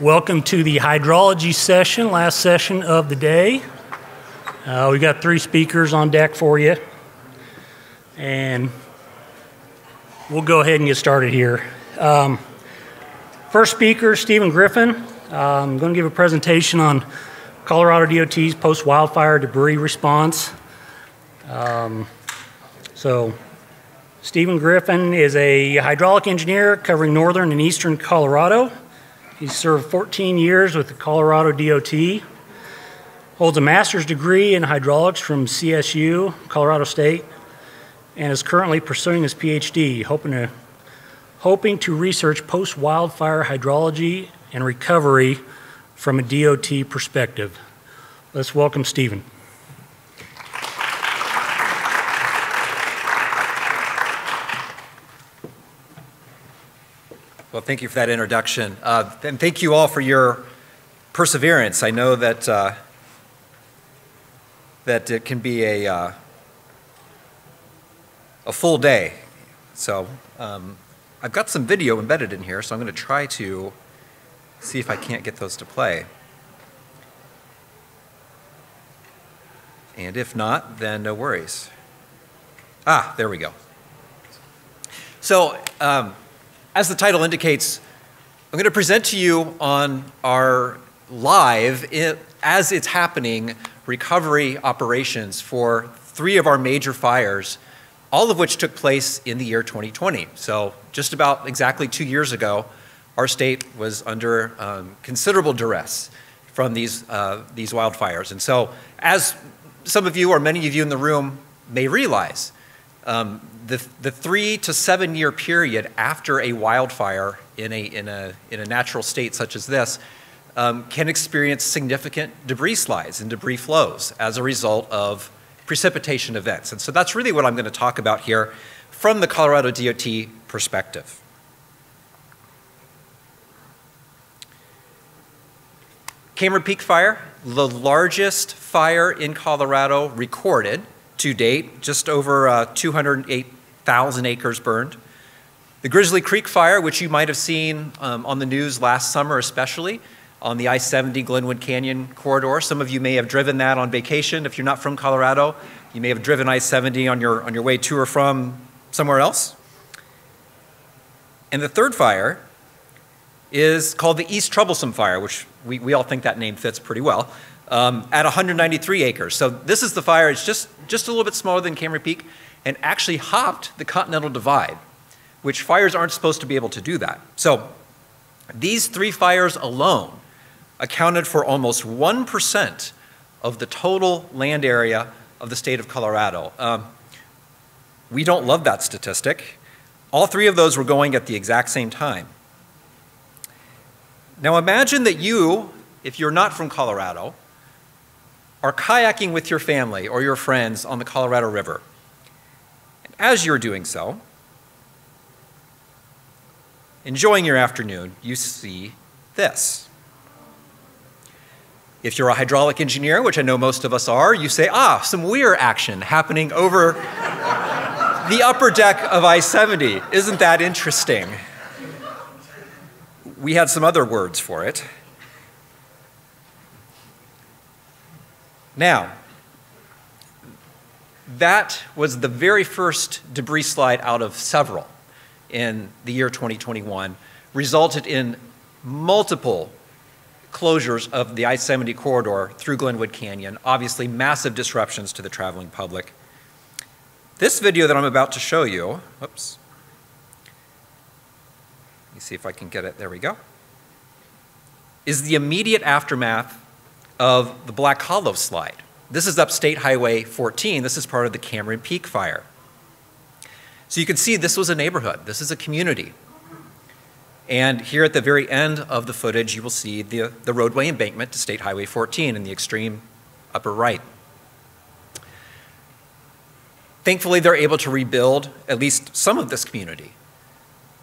Welcome to the hydrology session, last session of the day. We got 3 speakers on deck for you, and we'll go ahead and get started here. First speaker, Stephen Griffin. I'm going to give a presentation on Colorado DOT's post-wildfire debris response. Stephen Griffin is a hydraulic engineer covering northern and eastern Colorado. He's served 14 years with the Colorado DOT, holds a master's degree in hydraulics from CSU, Colorado State, and is currently pursuing his PhD, hoping to research post-wildfire hydrology and recovery from a DOT perspective. Let's welcome Stephen. Well, thank you for that introduction, and thank you all for your perseverance. I know that that it can be a full day, so I've got some video embedded in here, so I'm going to try to see if I can't get those to play. And if not, then no worries. Ah, there we go. So, as the title indicates, I'm going to present to you on our live, as it's happening, recovery operations for 3 of our major fires, all of which took place in the year 2020. So just about exactly 2 years ago, our state was under considerable duress from these wildfires. And so, as some of you or many of you in the room may realize, the 3 to 7 year period after a wildfire in a natural state such as this can experience significant debris slides and debris flows as a result of precipitation events. And so that's really what I'm going to talk about here from the Colorado DOT perspective. Cameron Peak Fire, the largest fire in Colorado recorded to date, just over 208,000 acres burned. The Grizzly Creek Fire, which you might have seen on the news last summer, especially on the I-70 Glenwood Canyon corridor. Some of you may have driven that on vacation. If you're not from Colorado, you may have driven I-70 on your way to or from somewhere else. And the third fire is called the East Troublesome Fire, which we all think that name fits pretty well, at 193 acres. So this is the fire. It's just a little bit smaller than Cameron Peak and actually hopped the Continental Divide, which fires aren't supposed to be able to do that. So these 3 fires alone accounted for almost 1% of the total land area of the state of Colorado. We don't love that statistic. All 3 of those were going at the exact same time. Now imagine that you, if you're not from Colorado, are kayaking with your family or your friends on the Colorado River. And as you're doing so, enjoying your afternoon, you see this. If you're a hydraulic engineer, which I know most of us are, you say, some weir action happening over the upper deck of I-70. Isn't that interesting? We had some other words for it. Now, that was the very first debris slide out of several in the year 2021, resulted in multiple closures of the I-70 corridor through Glenwood Canyon, obviously massive disruptions to the traveling public. This video that I'm about to show you, whoops, let me see if I can get it, there we go, is the immediate aftermath of the Black Hollow slide. This is up State Highway 14. This is part of the Cameron Peak Fire. So you can see this was a neighborhood. This is a community. And here at the very end of the footage, you will see the roadway embankment to State Highway 14 in the extreme upper right. Thankfully, they're able to rebuild at least some of this community.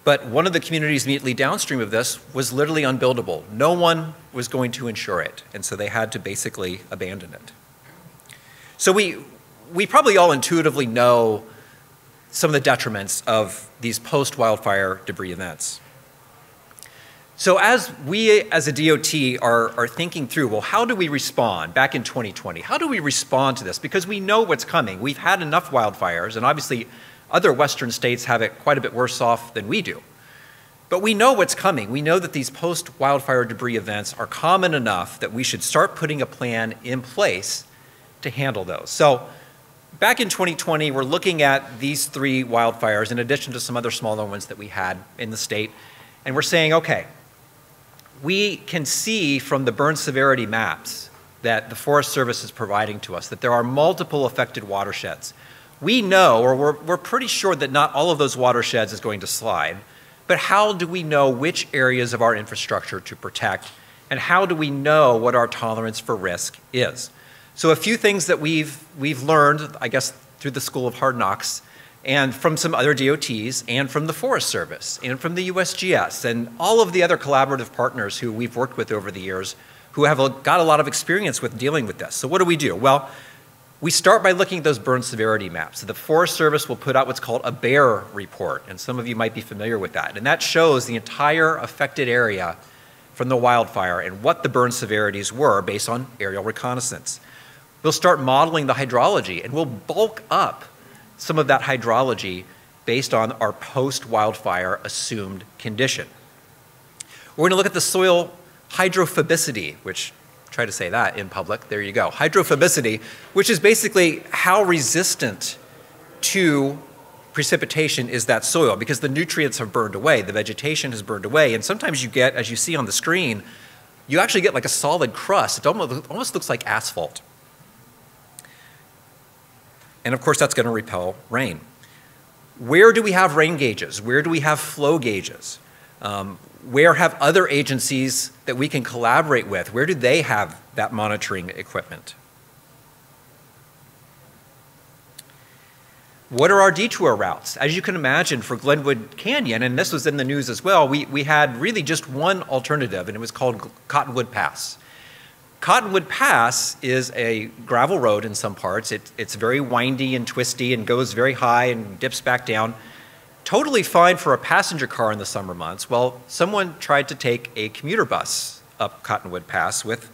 But one of the communities immediately downstream of this was literally unbuildable. No one was going to insure it, and so they had to basically abandon it. So we probably all intuitively know some of the detriments of these post-wildfire debris events. So as we as a DOT are thinking through, well, how do we respond back in 2020? How do we respond to this? Because we know what's coming. We've had enough wildfires, and obviously other western states have it quite a bit worse off than we do. But we know what's coming. We know that these post-wildfire debris events are common enough that we should start putting a plan in place to handle those. So back in 2020, we're looking at these 3 wildfires in addition to some other smaller ones that we had in the state, and we're saying, okay, we can see from the burn severity maps that the Forest Service is providing to us that there are multiple affected watersheds. We know, or we're pretty sure that not all of those watersheds is going to slide, but how do we know which areas of our infrastructure to protect, and how do we know what our tolerance for risk is? So a few things that we've learned, I guess, through the School of Hard Knocks, and from some other DOTs, and from the Forest Service, and from the USGS, and all of the other collaborative partners who we've worked with over the years who have got a lot of experience with dealing with this. So what do? Well, we start by looking at those burn severity maps. So the Forest Service will put out what's called a BEAR report, and some of you might be familiar with that. And that shows the entire affected area from the wildfire and what the burn severities were based on aerial reconnaissance. We'll start modeling the hydrology, and we'll bulk up some of that hydrology based on our post-wildfire assumed condition. We're going to look at the soil hydrophobicity, which, try to say that in public, there you go. Hydrophobicity, which is basically how resistant to precipitation is that soil, because the nutrients have burned away, the vegetation has burned away, and sometimes you get, as you see on the screen, you actually get like a solid crust. It almost looks like asphalt. And of course, that's going to repel rain. Where do we have rain gauges? Where do we have flow gauges? Where have other agencies that we can collaborate with? Where do they have that monitoring equipment? What are our detour routes? As you can imagine, for Glenwood Canyon, and this was in the news as well, we had really just one alternative, and it was called Cottonwood Pass. Cottonwood Pass is a gravel road in some parts. It's very windy and twisty and goes very high and dips back down. Totally fine for a passenger car in the summer months. Well, someone tried to take a commuter bus up Cottonwood Pass with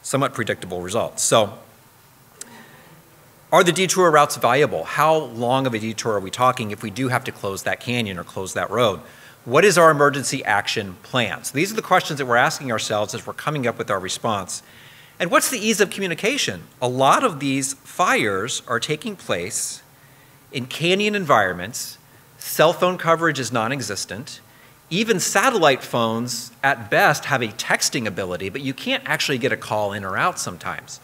somewhat predictable results. So, are the detour routes viable? How long of a detour are we talking if we do have to close that canyon or close that road? What is our emergency action plan? So these are the questions that we're asking ourselves as we're coming up with our response. And what's the ease of communication? A lot of these fires are taking place in canyon environments. Cell phone coverage is non-existent. Even satellite phones, at best, have a texting ability, but you can't actually get a call in or out sometimes.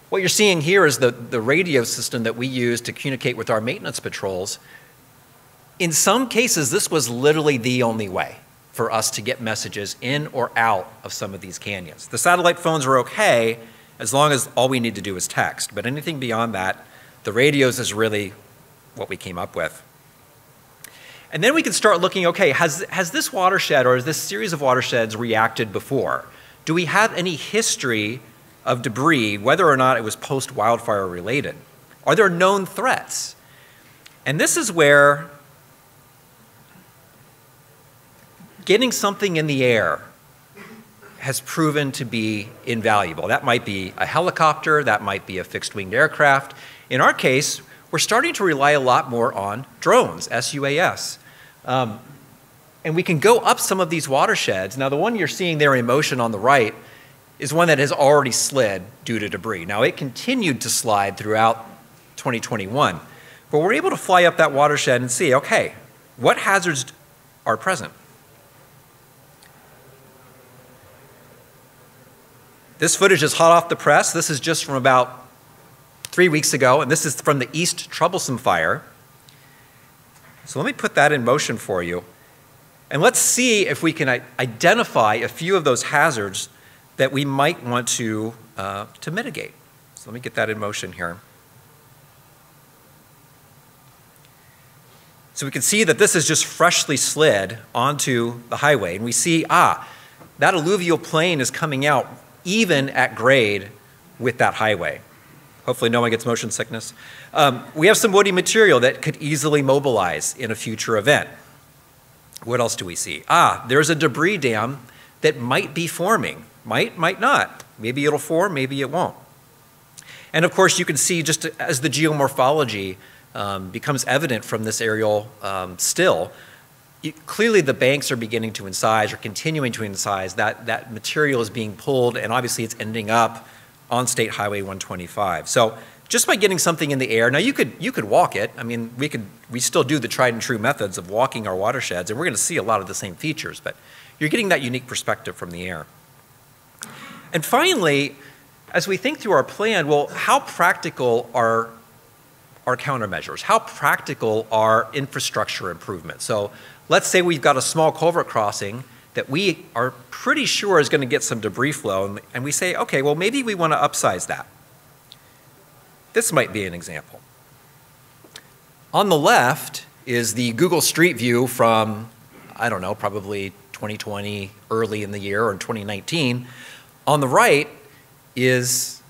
What you're seeing here is the radio system that we use to communicate with our maintenance patrols. In some cases, this was literally the only way for us to get messages in or out of some of these canyons. The satellite phones were okay as long as all we need to do is text, but anything beyond that, the radios is really what we came up with. And then we can start looking, okay, has this watershed or this series of watersheds reacted before? Do we have any history of debris, whether or not it was post-wildfire related? Are there known threats? And this is where getting something in the air has proven to be invaluable. That might be a helicopter, that might be a fixed-winged aircraft. In our case, we're starting to rely a lot more on drones, SUAS. And we can go up some of these watersheds. Now, the one you're seeing there in motion on the right is one that has already slid due to debris. Now, it continued to slide throughout 2021, but we're able to fly up that watershed and see, okay, what hazards are present? This footage is hot off the press. This is just from about 3 weeks ago, and this is from the East Troublesome Fire. So let me put that in motion for you. And let's see if we can identify a few of those hazards that we might want to mitigate. So let me get that in motion here. So we can see that this is just freshly slid onto the highway. And we see, that alluvial plain is coming out even at grade with that highway. Hopefully no one gets motion sickness. We have some woody material that could easily mobilize in a future event. What else do we see? There's a debris dam that might be forming. Might not. Maybe it'll form, maybe it won't. And of course, you can see just as the geomorphology becomes evident from this aerial still, clearly the banks are beginning to incise or continuing to incise. That material is being pulled, and obviously it's ending up on State Highway 125. So just by getting something in the air, now you could walk it. I mean, we still do the tried and true methods of walking our watersheds, and we're going to see a lot of the same features, but you're getting that unique perspective from the air. And finally, as we think through our plan, well, how practical are our countermeasures? How practical are infrastructure improvements? So let's say we've got a small culvert crossing that we are pretty sure is going to get some debris flow, and we say, okay, well, maybe we want to upsize that. This might be an example. On the left is the Google Street View from, I don't know, probably 2020, early in the year, or in 2019. On the right is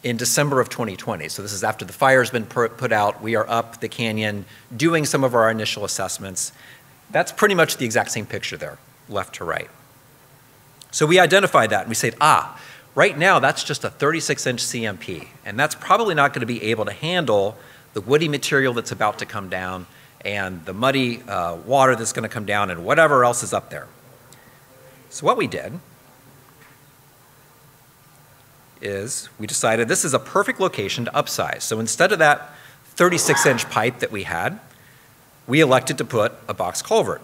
in December of 2020. So this is after the fire's been put out. We are up the canyon doing some of our initial assessments. That's pretty much the exact same picture there, left to right. So we identified that and we said, right now that's just a 36-inch CMP, and that's probably not going to be able to handle the woody material that's about to come down and the muddy water that's going to come down and whatever else is up there. So what we did is we decided this is a perfect location to upsize. So instead of that 36-inch pipe that we had, we elected to put a box culvert.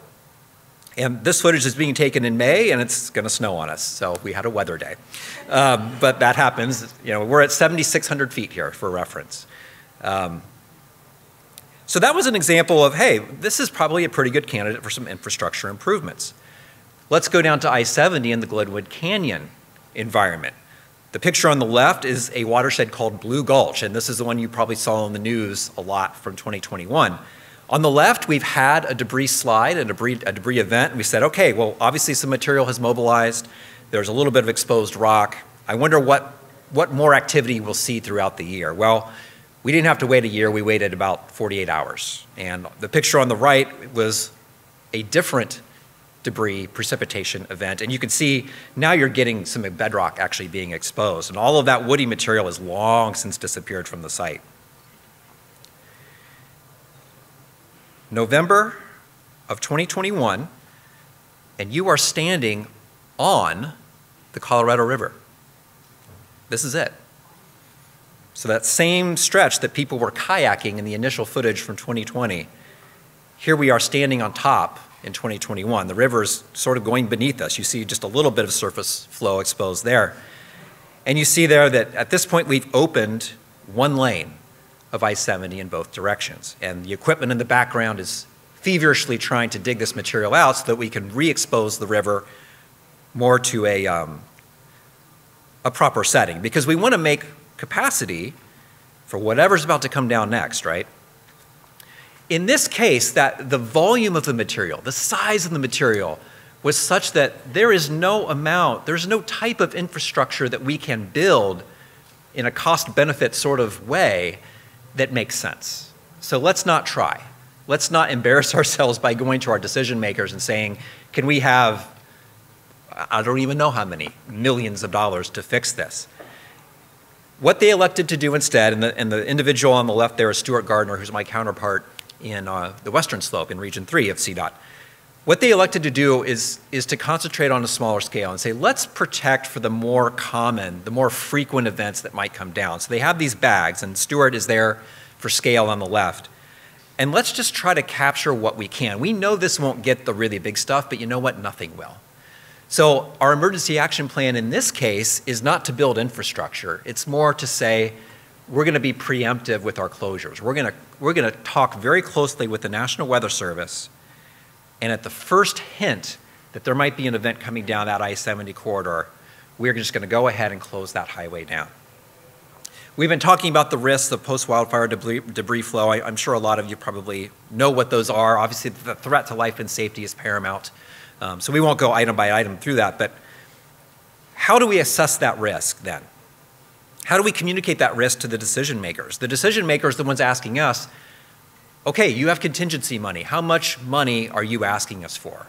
And this footage is being taken in May, and it's going to snow on us, so we had a weather day. But that happens. You know, we're at 7,600 feet here for reference. So that was an example of, hey, this is probably a pretty good candidate for some infrastructure improvements. Let's go down to I-70 in the Glenwood Canyon environment. The picture on the left is a watershed called Blue Gulch, and this is the one you probably saw on the news a lot from 2021. On the left, we've had a debris slide, a debris event, and we said, okay, well, obviously some material has mobilized. There's a little bit of exposed rock. I wonder what more activity we'll see throughout the year. Well, we didn't have to wait a year. We waited about 48 hours. And the picture on the right was a different debris precipitation event. And you can see now you're getting some bedrock actually being exposed. And all of that woody material has long since disappeared from the site. November of 2021, and you are standing on the Colorado River. This is it. So that same stretch that people were kayaking in the initial footage from 2020, here we are standing on top in 2021. The river's sort of going beneath us. You see just a little bit of surface flow exposed there. And you see there that at this point we've opened one lane of I-70 in both directions. And the equipment in the background is feverishly trying to dig this material out so that we can re-expose the river more to a proper setting. Because we want to make capacity for whatever's about to come down next, right? In this case, that the volume of the material, the size of the material was such that there's no type of infrastructure that we can build in a cost-benefit sort of way that makes sense. So let's not try. Let's not embarrass ourselves by going to our decision makers and saying, can we have, I don't even know how many, millions of dollars to fix this. What they elected to do instead, and the individual on the left there is Stuart Gardner, who's my counterpart in the Western Slope in Region 3 of CDOT. What they elected to do is to concentrate on a smaller scale and say, let's protect for the more common, the more frequent events that might come down. So they have these bags, and Stuart is there for scale on the left. And let's just try to capture what we can. We know this won't get the really big stuff, but you know what? Nothing will. So our emergency action plan in this case is not to build infrastructure. It's more to say, we're going to be preemptive with our closures. We're going to talk very closely with the National Weather Service, and at the first hint that there might be an event coming down that I-70 corridor, we're just going to go ahead and close that highway down. We've been talking about the risks of post-wildfire debris flow. I'm sure a lot of you probably know what those are. Obviously, the threat to life and safety is paramount. So we won't go item by item through that, but how do we assess that risk then? How do we communicate that risk to the decision makers? The decision makers are the ones asking us, okay, you have contingency money. How much money are you asking us for?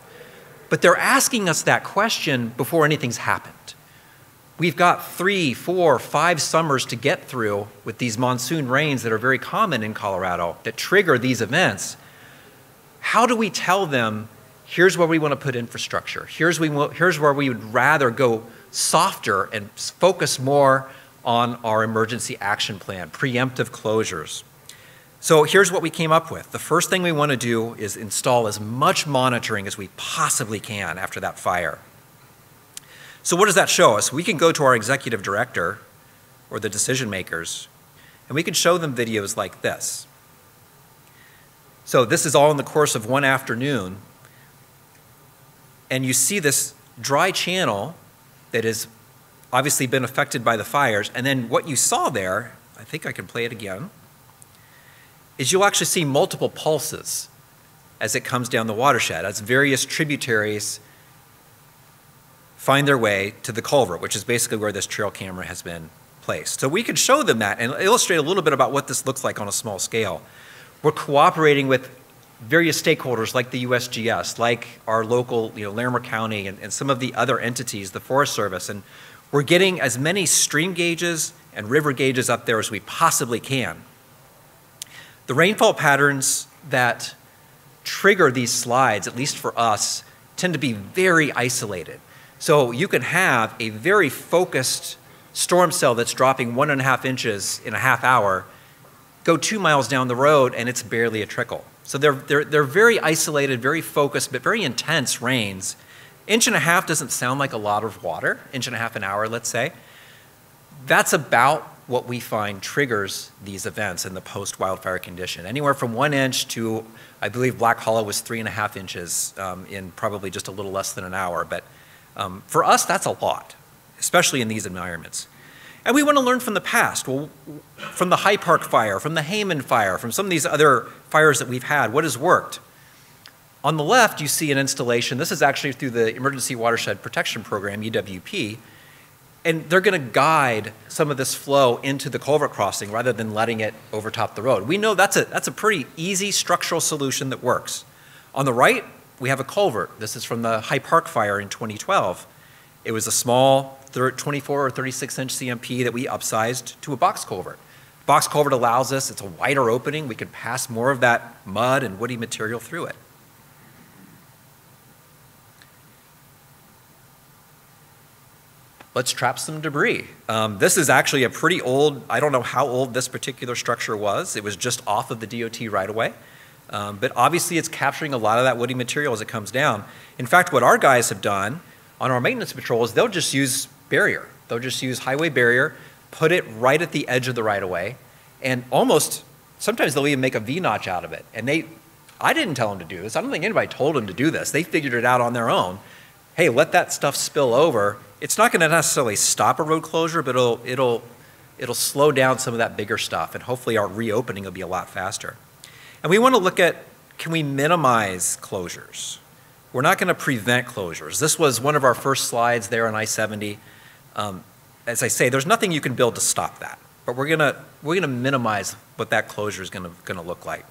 But they're asking us that question before anything's happened. We've got 3, 4, 5 summers to get through with these monsoon rains that are very common in Colorado that trigger these events. How do we tell them, here's where we want to put infrastructure, here's where we would rather go softer and focus more on our emergency action plan, preemptive closures? So here's what we came up with. The first thing we want to do is install as much monitoring as we possibly can after that fire. So what does that show us? We can go to our executive director or the decision makers, and we can show them videos like this. So this is all in the course of one afternoon, and you see this dry channel that has obviously been affected by the fires, and then what you saw there, I think I can play it again, is you'll actually see multiple pulses as it comes down the watershed, as various tributaries find their way to the culvert, which is basically where this trail camera has been placed. So we could show them that and illustrate a little bit about what this looks like on a small scale. We're cooperating with various stakeholders like the USGS, like our local, Larimer County and some of the other entities, the Forest Service, and we're getting as many stream gauges and river gauges up there as we possibly can. The rainfall patterns that trigger these slides, at least for us, tend to be very isolated. So you can have a very focused storm cell that's dropping 1.5 inches in a half hour, go 2 miles down the road and it's barely a trickle. So they're very isolated, very focused, but very intense rains. 1.5 inches doesn't sound like a lot of water, 1.5 inches an hour, let's say. That's about what we find triggers these events in the post-wildfire condition. Anywhere from 1 inch to, I believe Black Hollow was 3.5 inches in probably just a little less than an hour. But for us, that's a lot, especially in these environments. And we want to learn from the past, from the High Park fire, from the Hayman fire, from some of these other fires that we've had. What has worked? On the left, you see an installation. This is actually through the Emergency Watershed Protection Program, EWP. And they're going to guide some of this flow into the culvert crossing rather than letting it overtop the road. We know that's a pretty easy structural solution that works. On the right, we have a culvert. This is from the High Park fire in 2012. It was a small 24 or 36 inch CMP that we upsized to a box culvert. Box culvert allows us, it's a wider opening, we can pass more of that mud and woody material through it. Let's trap some debris. This is actually a pretty old, I don't know how old this particular structure was. It was just off of the DOT right-of-way. But obviously it's capturing a lot of that woody material as it comes down. In fact, what our guys have done on our maintenance patrols, they'll just use barrier. They'll just use highway barrier, put it right at the edge of the right-of-way, and almost, sometimes they'll even make a V-notch out of it. And I didn't tell them to do this. I don't think anybody told them to do this. They figured it out on their own. Hey, let that stuff spill over. It's not going to necessarily stop a road closure, but it'll slow down some of that bigger stuff, and hopefully our reopening will be a lot faster. And we want to look at, can we minimize closures? We're not going to prevent closures. This was one of our first slides there on I-70. As I say, there's nothing you can build to stop that, but we're gonna minimize what that closure is gonna look like.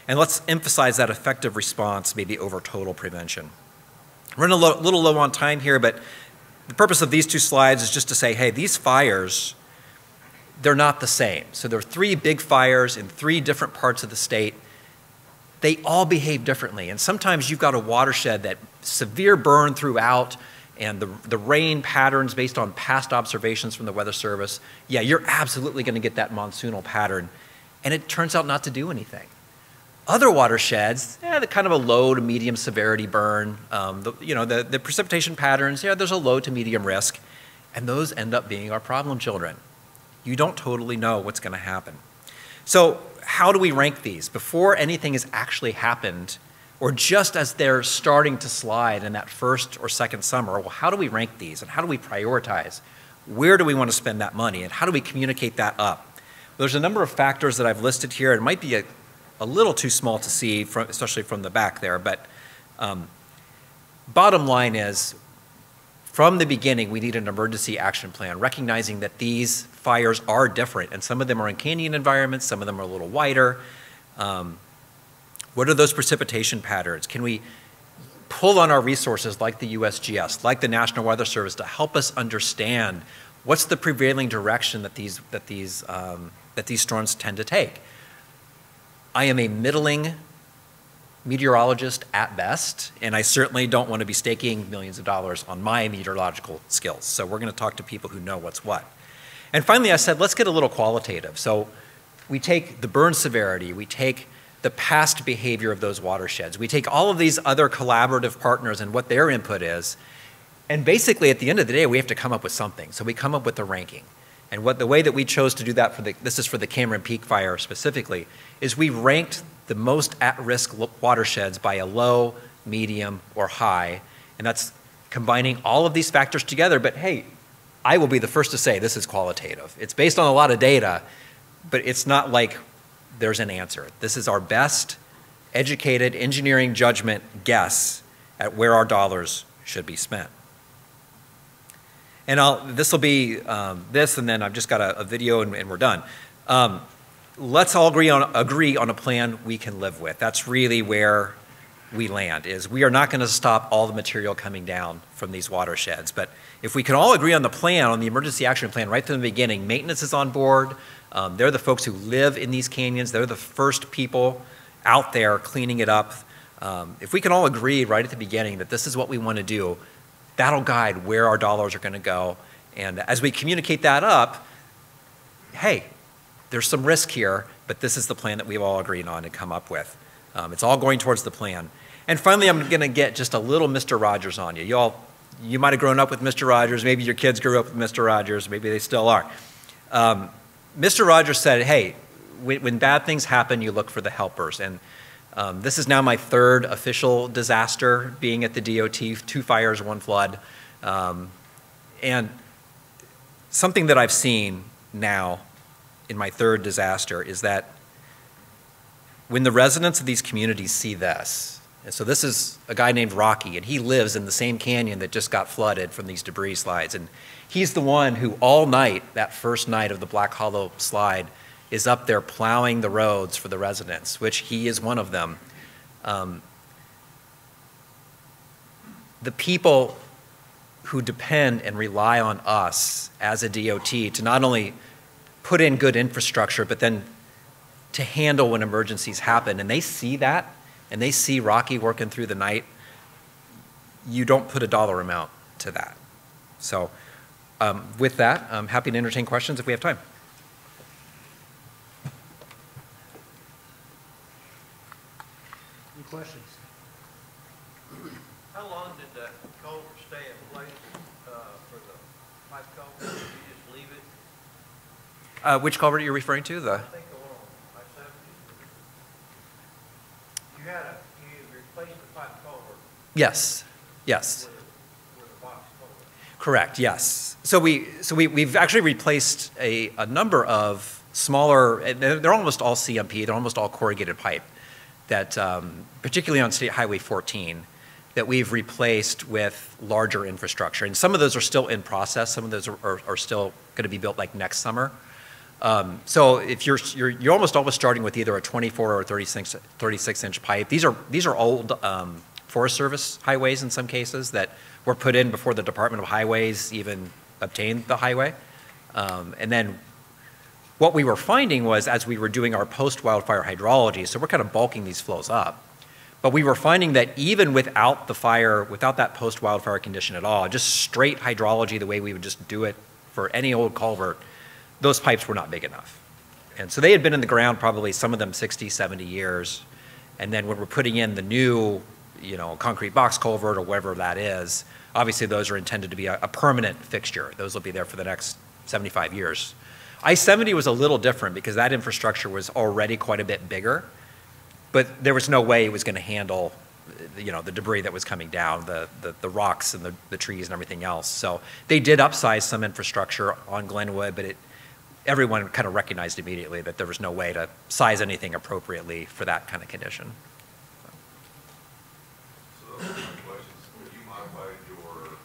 And let's emphasize that effective response maybe over total prevention. We're running a little low on time here, but the purpose of these two slides is just to say, hey, these fires, they're not the same. So there are 3 big fires in 3 different parts of the state. They all behave differently. And sometimes you've got a watershed that severe burn throughout and the rain patterns based on past observations from the Weather Service. Yeah, you're absolutely going to get that monsoonal pattern. And it turns out not to do anything. Other watersheds, they're kind of a low to medium severity burn. The precipitation patterns, there's a low to medium risk. And those end up being our problem children. You don't totally know what's going to happen. So how do we rank these? Before anything has actually happened, or just as they're starting to slide in that first or second summer, well, how do we rank these and how do we prioritize? Where do we want to spend that money and how do we communicate that up? Well, there's a number of factors that I've listed here. It might be a little too small to see, especially from the back there, but bottom line is, from the beginning, we need an emergency action plan, recognizing that these fires are different, and some of them are in canyon environments, some of them are a little wider. What are those precipitation patterns? Can we pull on our resources like the USGS, like the National Weather Service, to help us understand what's the prevailing direction that these storms tend to take. I am a middling meteorologist at best, and I certainly don't want to be staking millions of dollars on my meteorological skills. So we're going to talk to people who know what's what. And finally, I said, let's get a little qualitative. So we take the burn severity, we take the past behavior of those watersheds, we take all of these other collaborative partners and what their input is, and basically at the end of the day, we have to come up with something. So we come up with a ranking. And the way that we chose to do that, this is for the Cameron Peak Fire specifically, is we ranked the most at-risk watersheds by a low, medium, or high. And that's combining all of these factors together. But hey, I will be the first to say this is qualitative. It's based on a lot of data, but it's not like there's an answer. This is our best educated engineering judgment guess at where our dollars should be spent. And this will be this, and then I've just got a video, and we're done. Let's all agree on a plan we can live with. That's really where we land, is we are not going to stop all the material coming down from these watersheds. But if we can all agree on the plan, on the emergency action plan right from the beginning, maintenance is on board. They're the folks who live in these canyons. They're the first people out there cleaning it up. If we can all agree right at the beginning that this is what we want to do, that'll guide where our dollars are going to go. And as we communicate that up, hey, there's some risk here, but this is the plan that we've all agreed on and come up with. It's all going towards the plan. And finally, I'm going to get just a little Mr. Rogers on you. You might have grown up with Mr. Rogers. Maybe your kids grew up with Mr. Rogers. Maybe they still are. Mr. Rogers said, hey, when bad things happen, you look for the helpers. And this is now my third official disaster being at the DOT, 2 fires, 1 flood. And something that I've seen now in my third disaster is that when the residents of these communities see this, and so this is a guy named Rocky, and he lives in the same canyon that just got flooded from these debris slides. And he's the one who all night, that first night of the Black Hollow slide, is up there plowing the roads for the residents, which he is one of them. The people who depend and rely on us as a DOT to not only put in good infrastructure, but then to handle when emergencies happen, and they see that, and they see Rocky working through the night, you don't put a dollar amount to that. So with that, I'm happy to entertain questions if we have time. Any questions? How long did that culvert stay in place for the pipe culvert? Did you just leave it? Which culvert are you referring to? I think the one on I-70. You replaced the pipe culvert Yes, yes. with a box culvert. Correct, yes. So we've actually replaced a number of smaller, they're almost all CMP, they're almost all corrugated pipe, that particularly on State Highway 14, that we've replaced with larger infrastructure. And some of those are still in process. Some of those are still going to be built like next summer. So if you're almost always starting with either a 24 or 36-inch pipe. These are old Forest Service highways in some cases that were put in before the Department of Highways even obtained the highway. And then what we were finding was, as we were doing our post-wildfire hydrology, so we're kind of bulking these flows up, but we were finding that even without the fire, without that post-wildfire condition at all, just straight hydrology, the way we would just do it for any old culvert, those pipes were not big enough. And so they had been in the ground probably, some of them 60, 70 years. And then when we're putting in the new, concrete box culvert or whatever that is, obviously those are intended to be a permanent fixture. Those will be there for the next 75 years. I-70 was a little different because that infrastructure was already quite a bit bigger, but there was no way it was going to handle, the debris that was coming down, the rocks and the trees and everything else. So they did upsize some infrastructure on Glenwood, but everyone kind of recognized immediately that there was no way to size anything appropriately for that kind of condition. So my question is, have you modified your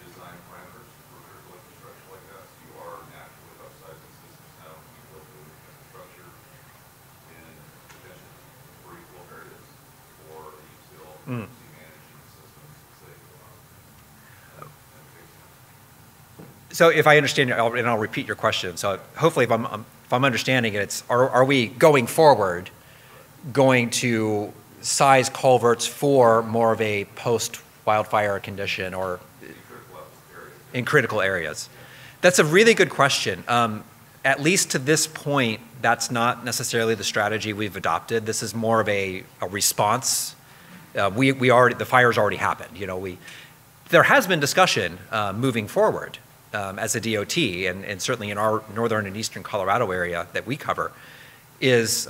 design parameters for critical infrastructure like that? So you are naturally upsizing systems now, you build the infrastructure in potential where you feel there it is, or are you still managing So if I understand, and I'll repeat your question. So hopefully if I'm understanding it, it's are we going forward going to size culverts for more of a post-wildfire condition or in critical areas? That's a really good question. At least to this point, that's not necessarily the strategy we've adopted. This is more of a response. The fire's already happened. There has been discussion moving forward as a DOT, and certainly in our northern and eastern Colorado area that we cover, is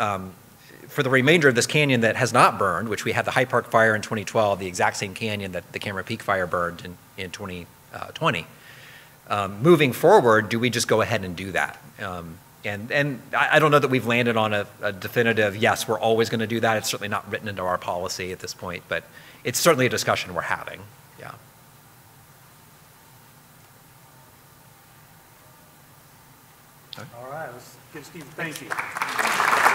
for the remainder of this canyon that has not burned, which we had the High Park fire in 2012, the exact same canyon that the Cameron Peak fire burned in 2020. Moving forward, do we just go ahead and do that? And I don't know that we've landed on a definitive, yes, we're always going to do that. It's certainly not written into our policy at this point, but it's certainly a discussion we're having. Yeah. All right, let's give Steve a thank you.